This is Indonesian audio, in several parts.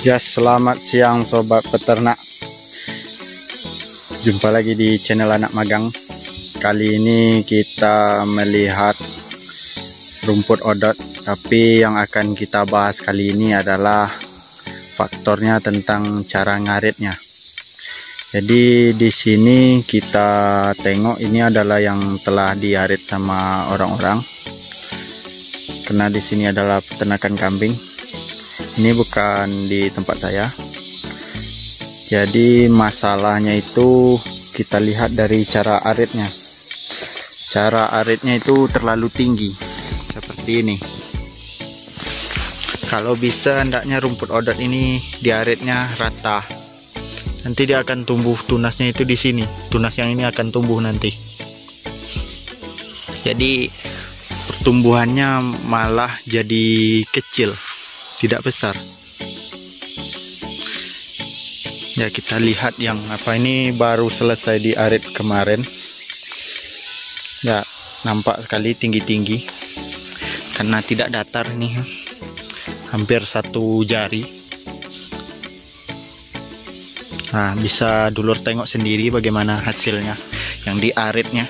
Ya, selamat siang sobat peternak. Jumpa lagi di channel Anak Magang. Kali ini kita melihat rumput odot, tapi yang akan kita bahas kali ini adalah faktornya tentang cara ngaritnya. Jadi di sini kita tengok ini adalah yang telah diarit sama orang-orang. Karena di sini adalah peternakan kambing. Ini bukan di tempat saya. Jadi masalahnya itu kita lihat dari cara aritnya. Cara aritnya itu terlalu tinggi seperti ini. Kalau bisa hendaknya rumput odot ini diaritnya rata. Nanti dia akan tumbuh tunasnya itu di sini. Tunas yang ini akan tumbuh nanti. Jadi pertumbuhannya malah jadi kecil, tidak besar. Ya, kita lihat yang apa ini baru selesai diarit kemarin. Ya, nampak sekali tinggi-tinggi karena tidak datar nih, hampir 1 jari. Nah, bisa dulur tengok sendiri bagaimana hasilnya yang diaritnya.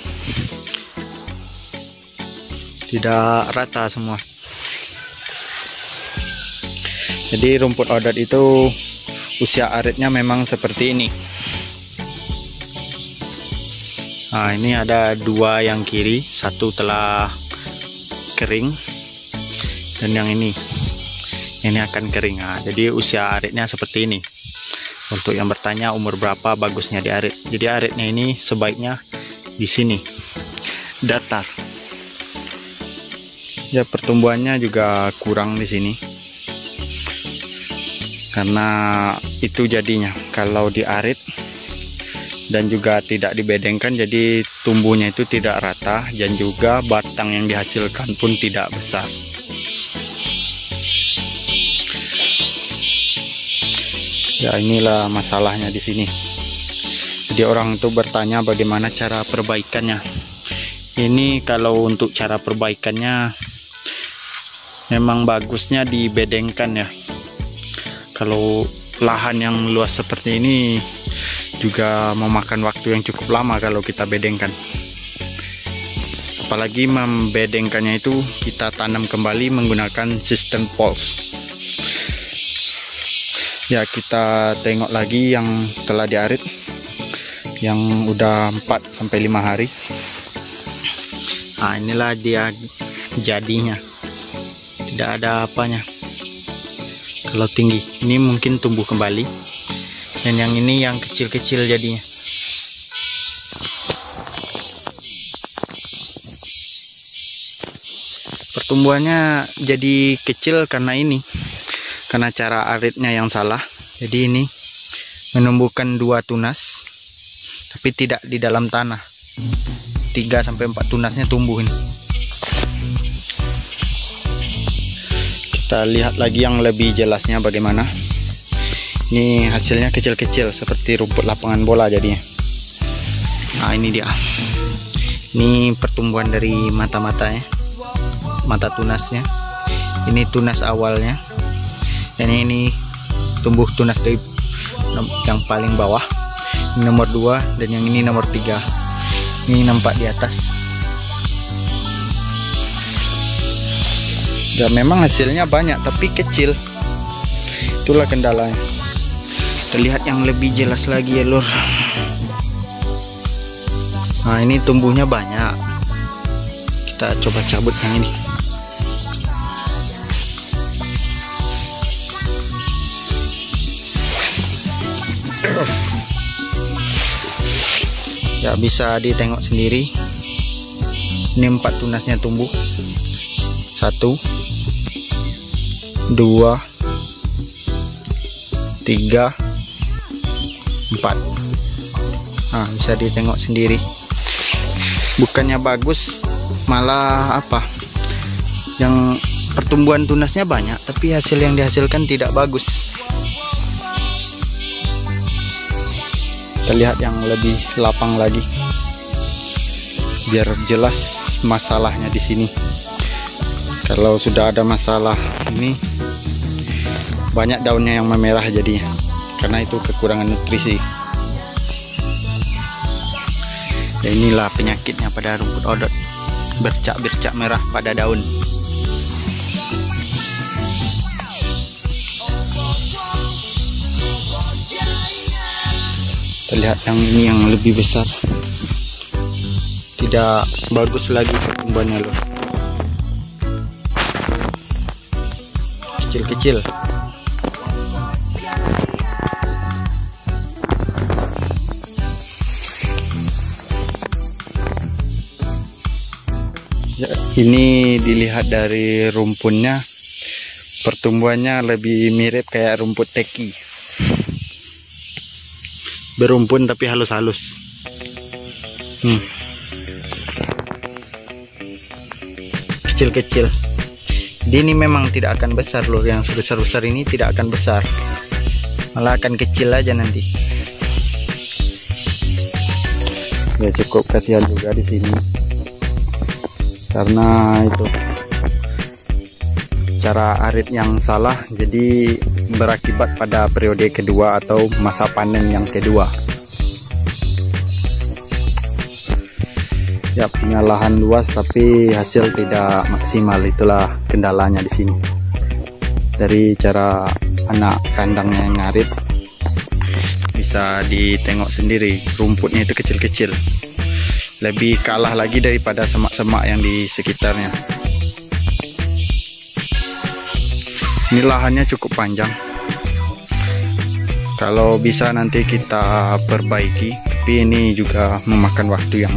Tidak rata semua. Jadi rumput odot itu usia aritnya memang seperti ini. Nah, ini ada 2 yang kiri, 1 telah kering dan yang ini akan kering. Nah, jadi usia aritnya seperti ini. Untuk yang bertanya umur berapa bagusnya diarit, jadi aritnya ini sebaiknya di sini datar. Ya, pertumbuhannya juga kurang di sini. Karena itu jadinya kalau diarit dan juga tidak dibedengkan, jadi tumbuhnya itu tidak rata dan juga batang yang dihasilkan pun tidak besar. Ya, inilah masalahnya di sini. Jadi orang itu bertanya bagaimana cara perbaikannya. Ini kalau untuk cara perbaikannya memang bagusnya dibedengkan ya. Kalau lahan yang luas seperti ini juga memakan waktu yang cukup lama kalau kita bedengkan. Apalagi membedengkannya itu kita tanam kembali menggunakan sistem pulse. Ya, kita tengok lagi yang setelah diarit, yang udah 4-5 hari. Nah, inilah dia jadinya. Tidak ada apanya. Kalau tinggi ini mungkin tumbuh kembali, dan yang ini yang kecil-kecil jadinya. Pertumbuhannya jadi kecil karena ini, karena cara aritnya yang salah. Jadi ini menumbuhkan 2 tunas tapi tidak di dalam tanah. 3-4 tunasnya tumbuh ini. Kita lihat lagi yang lebih jelasnya bagaimana. Ini hasilnya kecil-kecil seperti rumput lapangan bola jadinya. Nah, ini dia. Ini pertumbuhan dari mata-matanya, mata tunasnya. Ini tunas awalnya. Dan ini tumbuh tunas dari yang paling bawah. Ini nomor 2 dan yang ini nomor 3. Ini nampak di atas. Ya, memang hasilnya banyak tapi kecil. Itulah kendalanya. Terlihat yang lebih jelas lagi ya lur. Nah, ini tumbuhnya banyak. Kita coba cabut yang ini. Ya, bisa ditengok sendiri. Ini 4 tunasnya tumbuh. 1, 2, 3, 4. Nah, bisa ditengok sendiri. Bukannya bagus, malah apa? Yang pertumbuhan tunasnya banyak, tapi hasil yang dihasilkan tidak bagus. Kita lihat yang lebih lapang lagi, biar jelas masalahnya di sini. Kalau sudah ada masalah ini banyak daunnya yang memerah jadinya, karena itu kekurangan nutrisi. Dan inilah penyakitnya pada rumput odot, bercak-bercak merah pada daun. Terlihat yang ini yang lebih besar, tidak bagus lagi pertumbuhannya loh, kecil-kecil. Ya, ini dilihat dari rumpunnya, pertumbuhannya lebih mirip kayak rumput teki, berumpun tapi halus-halus. Kecil-kecil. Ini memang tidak akan besar loh, yang besar-besar ini tidak akan besar, malah akan kecil aja nanti. Ya cukup kasihan juga di sini, karena itu cara arit yang salah, jadi berakibat pada periode kedua atau masa panen yang kedua. Ya, punya lahan luas tapi hasil tidak maksimal, itulah kendalanya di sini. Dari cara anak kandangnya yang ngarit bisa ditengok sendiri, rumputnya itu kecil-kecil, lebih kalah lagi daripada semak-semak yang di sekitarnya. Ini lahannya cukup panjang, kalau bisa nanti kita perbaiki, tapi ini juga memakan waktu yang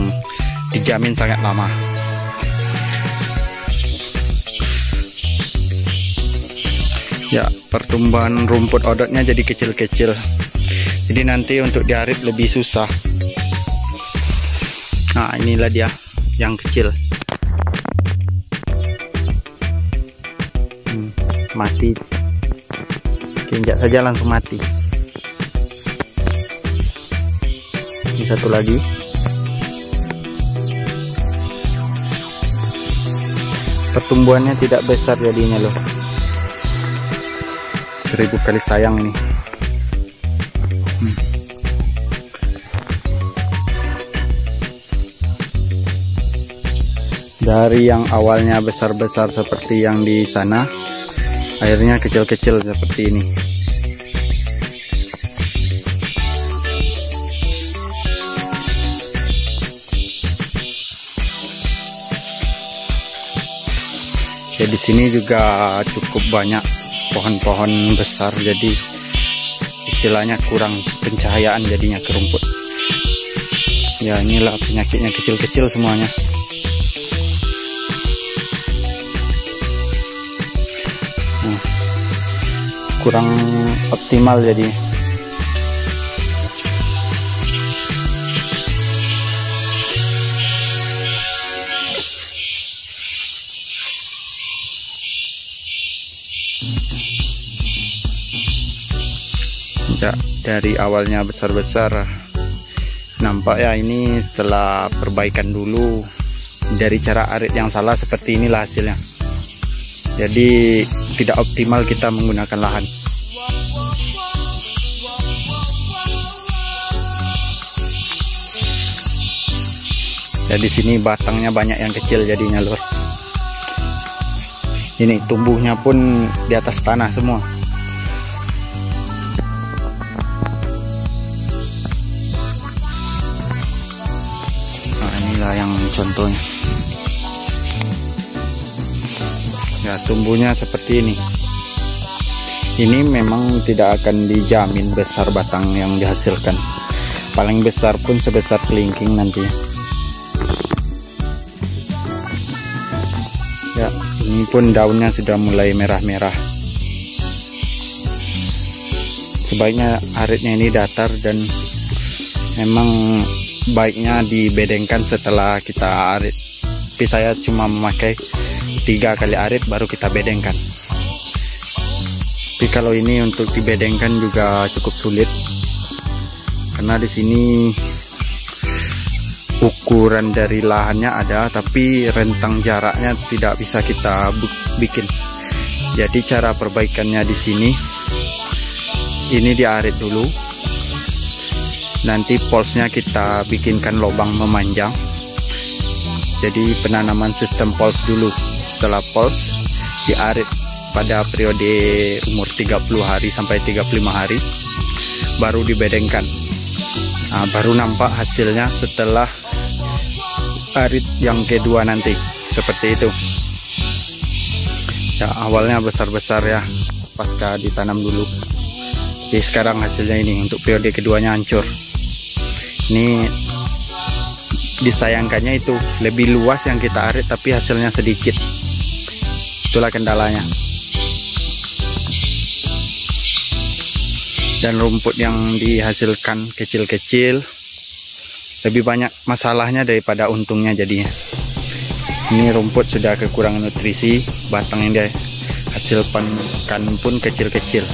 dijamin sangat lama. Ya, pertumbuhan rumput odotnya jadi kecil-kecil, jadi nanti untuk diarit lebih susah. Nah, inilah dia yang kecil. Mati, injak saja langsung mati. Ini satu lagi. Pertumbuhannya tidak besar jadinya loh. 1000 kali sayang ini. Dari yang awalnya besar-besar seperti yang di sana, akhirnya kecil-kecil seperti ini. Ya, di sini juga cukup banyak pohon-pohon besar, jadi istilahnya kurang pencahayaan jadinya ke rumput. Ya, inilah penyakitnya, kecil-kecil semuanya. Kurang optimal jadi. Ya, dari awalnya besar-besar, nampak ya ini setelah perbaikan dulu dari cara arit yang salah, seperti inilah hasilnya. Jadi tidak optimal kita menggunakan lahan. Ya, di sini batangnya banyak yang kecil jadinya lur. Ini tumbuhnya pun di atas tanah semua. Nah, inilah yang contohnya. Ya, tumbuhnya seperti ini. Ini memang tidak akan dijamin besar batang yang dihasilkan. Paling besar pun sebesar kelingking nanti. Ya, ini pun daunnya sudah mulai merah-merah. Sebaiknya aritnya ini datar dan memang baiknya dibedengkan setelah kita arit. Tapi saya cuma memakai 3 kali arit baru kita bedengkan. Tapi kalau ini untuk dibedengkan juga cukup sulit, karena di sini ukuran dari lahannya ada, tapi rentang jaraknya tidak bisa kita bikin. Jadi cara perbaikannya di sini ini diarit dulu. Nanti polsnya kita bikinkan lubang memanjang. Jadi penanaman sistem pols dulu. Setelah pols diarit pada periode umur 30 hari sampai 35 hari baru dibedengkan. Nah, baru nampak hasilnya setelah arit yang kedua nanti seperti itu. Ya, awalnya besar-besar ya pasca ditanam dulu. Jadi sekarang hasilnya ini untuk periode keduanya hancur. Ini disayangkannya itu lebih luas yang kita arit tapi hasilnya sedikit. Itulah kendalanya. Dan rumput yang dihasilkan kecil-kecil, lebih banyak masalahnya daripada untungnya jadinya. Ini rumput sudah kekurangan nutrisi, batang yang dia hasilkan pun kecil-kecil.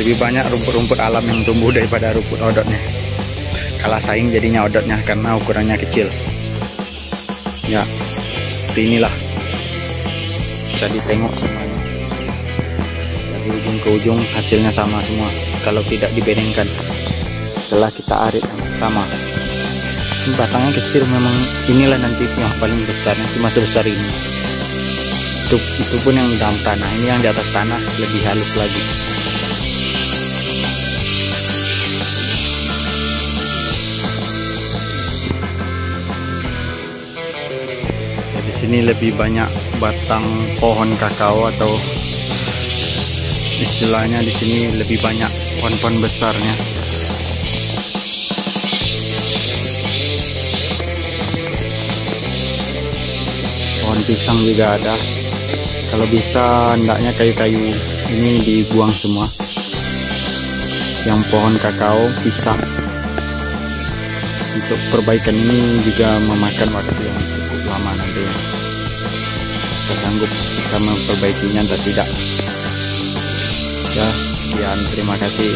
Lebih banyak rumput-rumput alam yang tumbuh daripada rumput odotnya. Kalah saing jadinya odotnya karena ukurannya kecil. Ya, seperti inilah. Bisa ditengok semuanya. Dari ujung ke ujung hasilnya sama semua. Kalau tidak dibedengkan setelah kita arit yang pertama. Ini batangnya kecil memang. Inilah nanti yang paling besar, cuma sebesar ini. Itu pun yang di dalam tanah. Ini yang di atas tanah lebih halus lagi. Ini lebih banyak batang pohon kakao, atau istilahnya di sini lebih banyak pohon-pohon besarnya. Pohon pisang juga ada. Kalau bisa hendaknya kayu-kayu ini dibuang semua. Yang pohon kakao, pisang. Untuk perbaikan ini juga memakan waktu yang cukup lama nantinya. Sanggup kita memperbaikinya atau tidak. Ya, sekian, terima kasih.